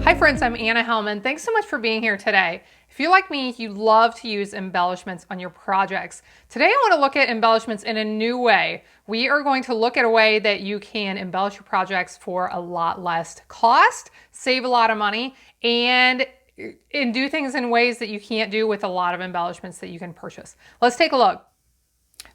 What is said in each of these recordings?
Hi friends, I'm Anna Helman. Thanks so much for being here today. If you're like me, you love to use embellishments on your projects. Today I want to look at embellishments in a new way. We are going to look at a way that you can embellish your projects for a lot less cost, save a lot of money, and do things in ways that you can't do with a lot of embellishments that you can purchase. Let's take a look.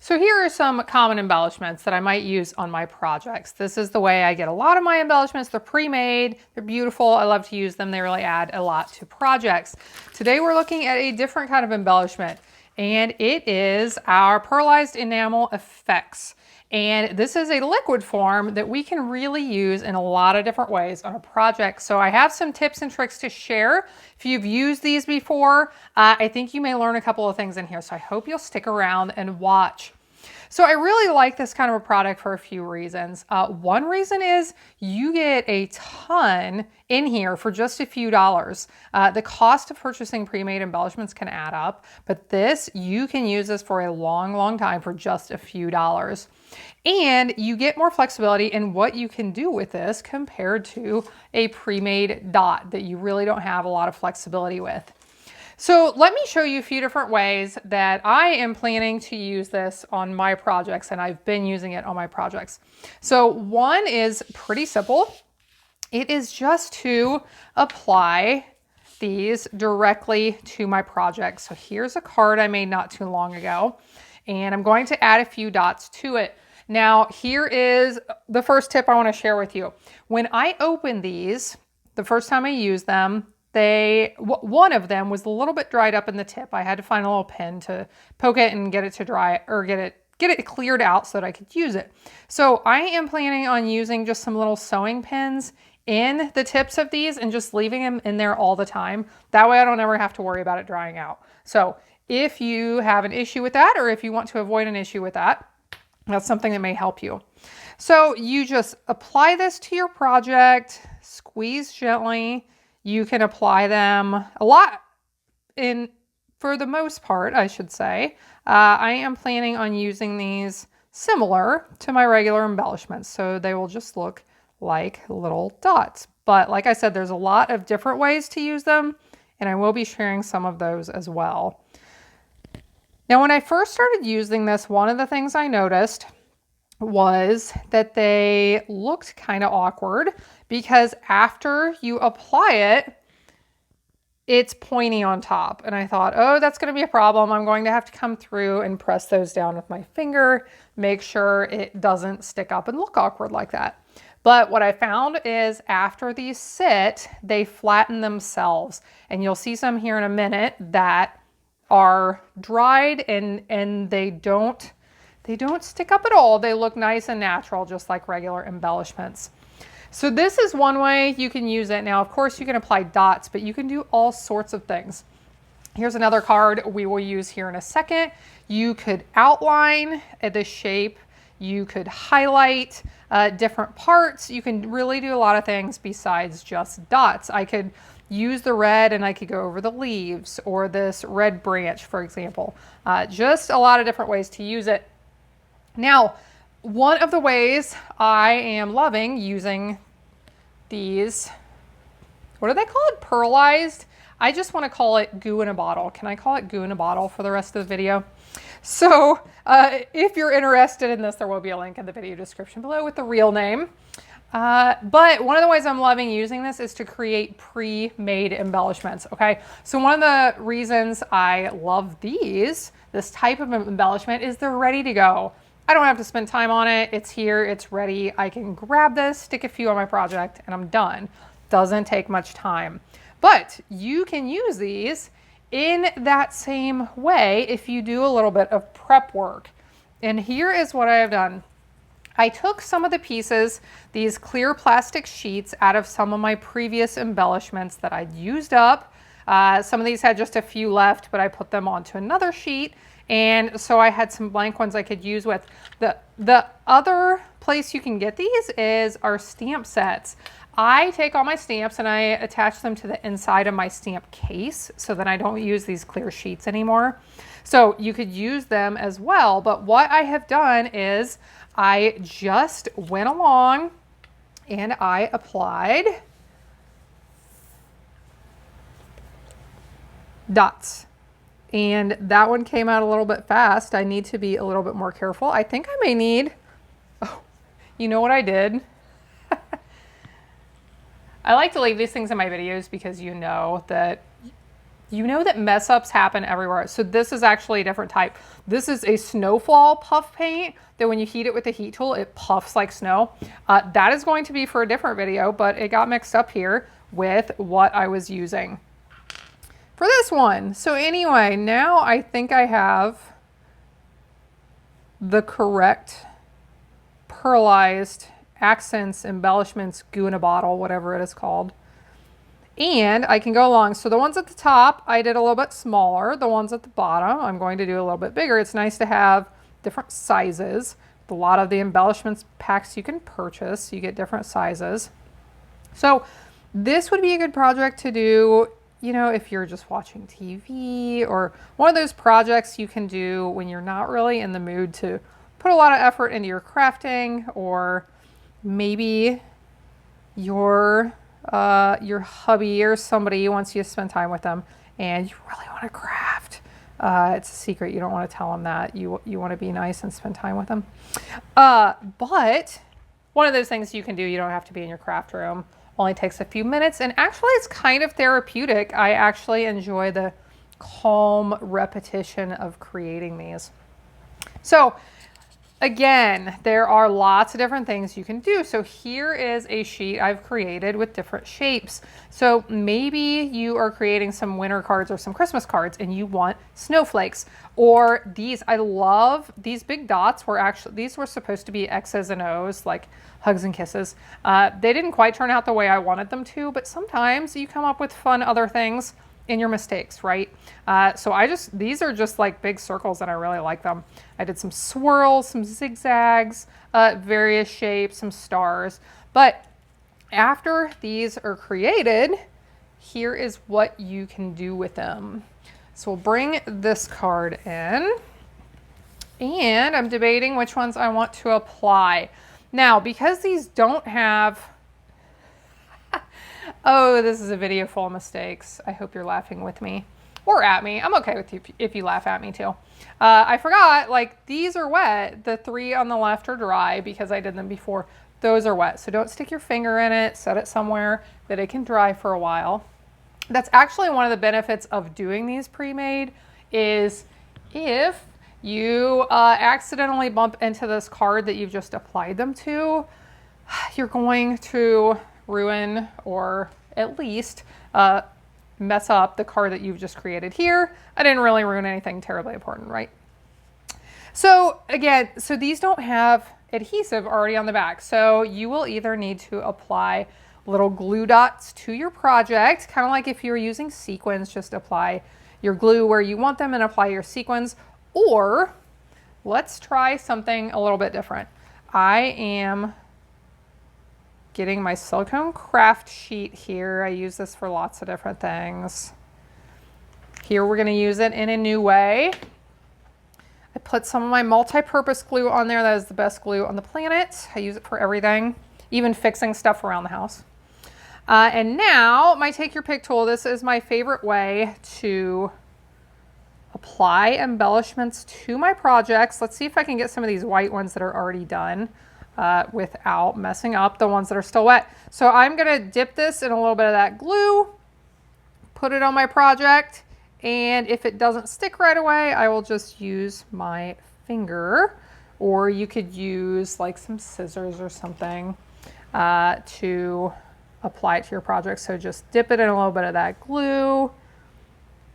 So here are some common embellishments that I might use on my projects. This is the way I get a lot of my embellishments. They're pre-made, they're beautiful. I love to use them. They really add a lot to projects. Today we're looking at a different kind of embellishment, and it is our pearlized enamel effects. And this is a liquid form that we can really use in a lot of different ways on a project. So I have some tips and tricks to share. If you've used these before, I think you may learn a couple of things in here. So I hope you'll stick around and watch. So I really like this kind of a product for a few reasons. One reason is you get a ton in here for just a few dollars. The cost of purchasing pre-made embellishments can add up, but you can use this for a long, long time for just a few dollars. And you get more flexibility in what you can do with this compared to a pre-made dot that you really don't have a lot of flexibility with. So let me show you a few different ways that I am planning to use this on my projects, and I've been using it on my projects. So one is pretty simple. It is just to apply these directly to my project. So here's a card I made not too long ago, and I'm going to add a few dots to it. Now, here is the first tip I want to share with you. When I open these, the first time I used them, one of them was a little bit dried up in the tip. I had to find a little pin to poke it and get it to dry, or get it cleared out so that I could use it. So I am planning on using just some little sewing pins in the tips of these and just leaving them in there all the time. That way I don't ever have to worry about it drying out. So if you have an issue with that, or if you want to avoid an issue with that, that's something that may help you. So you just apply this to your project, squeeze gently. You can apply them a lot for the most part, I should say. I am planning on using these similar to my regular embellishments, so they will just look like little dots. But like I said, there's a lot of different ways to use them, and I will be sharing some of those as well. Now, when I first started using this, one of the things I noticed was that they looked kind of awkward because after you apply it, it's pointy on top. And I thought, oh, that's going to be a problem. I'm going to have to come through and press those down with my finger, make sure it doesn't stick up and look awkward like that. But what I found is after these sit, they flatten themselves. And you'll see some here in a minute that are dried and they don't stick up at all. They look nice and natural, just like regular embellishments. So this is one way you can use it. Now, of course, you can apply dots, but you can do all sorts of things. Here's another card we will use here in a second. You could outline the shape. You could highlight different parts. You can really do a lot of things besides just dots. I could use the red and I could go over the leaves or this red branch, for example. Just a lot of different ways to use it. Now, one of the ways I am loving using these, what are they called? Pearlized? I just want to call it goo in a bottle. Can I call it goo in a bottle for the rest of the video? So if you're interested in this, there will be a link in the video description below with the real name. But one of the ways I'm loving using this is to create pre-made embellishments, okay? So one of the reasons I love this type of embellishment is they're ready to go. I don't have to spend time on it. It's here, it's ready. I can grab this, stick a few on my project, and I'm done. Doesn't take much time. But you can use these in that same way if you do a little bit of prep work. And here is what I have done. I took some of the pieces, these clear plastic sheets, out of some of my previous embellishments that I'd used up. Some of these had just a few left, but I put them onto another sheet. And so I had some blank ones I could use with. The other place you can get these is our stamp sets. I take all my stamps and I attach them to the inside of my stamp case so that I don't use these clear sheets anymore. So you could use them as well. But what I have done is I just went along and I applied dots. And that one came out a little bit fast. I need to be a little bit more careful. I think I may need, oh, you know what I did? I like to leave these things in my videos because you know that mess ups happen everywhere. So this is actually a different type. This is a snowfall puff paint that when you heat it with the heat tool, it puffs like snow. That is going to be for a different video, but it got mixed up here with what I was using for this one. So anyway, now I think I have the correct pearlized accents, embellishments, goo in a bottle, whatever it is called. And I can go along. So the ones at the top, I did a little bit smaller. The ones at the bottom, I'm going to do a little bit bigger. It's nice to have different sizes. A lot of the embellishments packs you can purchase, you get different sizes. So this would be a good project to do, you know, if you're just watching TV, or one of those projects you can do when you're not really in the mood to put a lot of effort into your crafting, or maybe your hubby or somebody wants you to spend time with them and you really want to craft. It's a secret. You don't want to tell them that. You want to be nice and spend time with them. But one of those things you can do, you don't have to be in your craft room. Only takes a few minutes, and actually it's kind of therapeutic. I actually enjoy the calm repetition of creating these. So again, there are lots of different things you can do. So here is a sheet I've created with different shapes. So maybe you are creating some winter cards or some Christmas cards and you want snowflakes, or these. I love these big dots. These were supposed to be X's and O's, like hugs and kisses. They didn't quite turn out the way I wanted them to, but sometimes you come up with fun other things in your mistakes, right? So these are just like big circles and I really like them. I did some swirls, some zigzags, various shapes, some stars. But after these are created, here is what you can do with them. So we'll bring this card in, and I'm debating which ones I want to apply. Now, because these don't have, oh, this is a video full of mistakes. I hope you're laughing with me or at me. I'm okay with you if you laugh at me too. I forgot, like, these are wet. The 3 on the left are dry because I did them before. Those are wet. So don't stick your finger in it. Set it somewhere that it can dry for a while. That's actually one of the benefits of doing these pre-made, is if you accidentally bump into this card that you've just applied them to, you're going to ruin, or at least mess up, the card that you've just created here. I didn't really ruin anything terribly important, right? So again, these don't have adhesive already on the back. So you will either need to apply little glue dots to your project, kind of like if you're using sequins, just apply your glue where you want them and apply your sequins. Or let's try something a little bit different. I am getting my silicone craft sheet here. I use this for lots of different things. Here we're going to use it in a new way. I put some of my multi-purpose glue on there. That is the best glue on the planet. I use it for everything, even fixing stuff around the house. And now my take your pick tool. This is my favorite way to apply embellishments to my projects. Let's see if I can get some of these white ones that are already done without messing up the ones that are still wet. So I'm going to dip this in a little bit of that glue, put it on my project, and if it doesn't stick right away, I will just use my finger, or you could use like some scissors or something to apply it to your project. So just dip it in a little bit of that glue,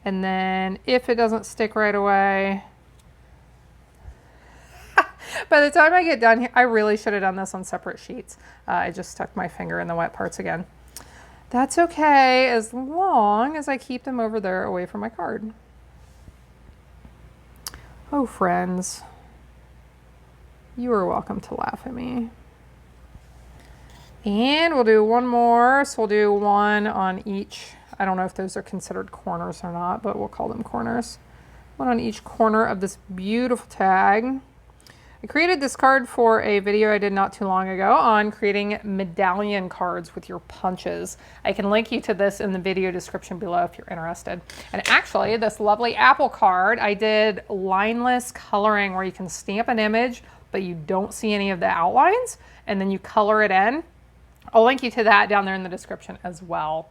and then if it doesn't stick right away, by the time I get done here, I really should have done this on separate sheets. I just stuck my finger in the wet parts again. That's okay, as long as I keep them over there away from my card. Oh, friends, you are welcome to laugh at me. And we'll do one more. So we'll do one on each. I don't know if those are considered corners or not, but we'll call them corners. One on each corner of this beautiful tag. I created this card for a video I did not too long ago on creating medallion cards with your punches. I can link you to this in the video description below if you're interested. And actually, this lovely apple card, I did lineless coloring where you can stamp an image, but you don't see any of the outlines, and then you color it in. I'll link you to that down there in the description as well.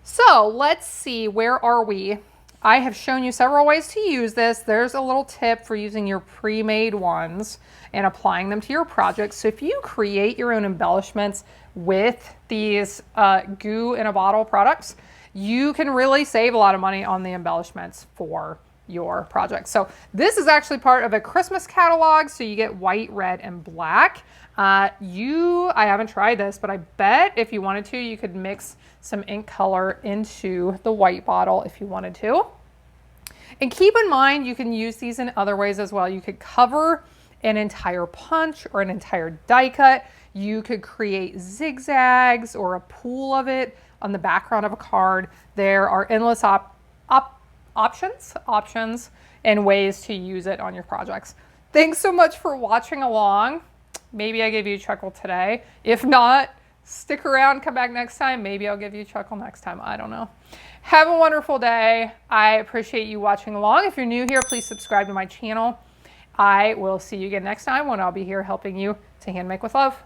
So let's see, where are we? I have shown you several ways to use this. There's a little tip for using your pre-made ones and applying them to your projects. So if you create your own embellishments with these goo in a bottle products, you can really save a lot of money on the embellishments for your project. So this is actually part of a Christmas catalog. So you get white, red, and black. I haven't tried this, but I bet if you wanted to, you could mix some ink color into the white bottle if you wanted to. And keep in mind, you can use these in other ways as well. You could cover an entire punch or an entire die cut. You could create zigzags or a pool of it on the background of a card. There are endless options and ways to use it on your projects. Thanks so much for watching along. Maybe I gave you a chuckle today. If not, stick around, come back next time. Maybe I'll give you a chuckle next time. I don't know. Have a wonderful day. I appreciate you watching along. If you're new here, please subscribe to my channel. I will see you again next time when I'll be here helping you to hand make with love.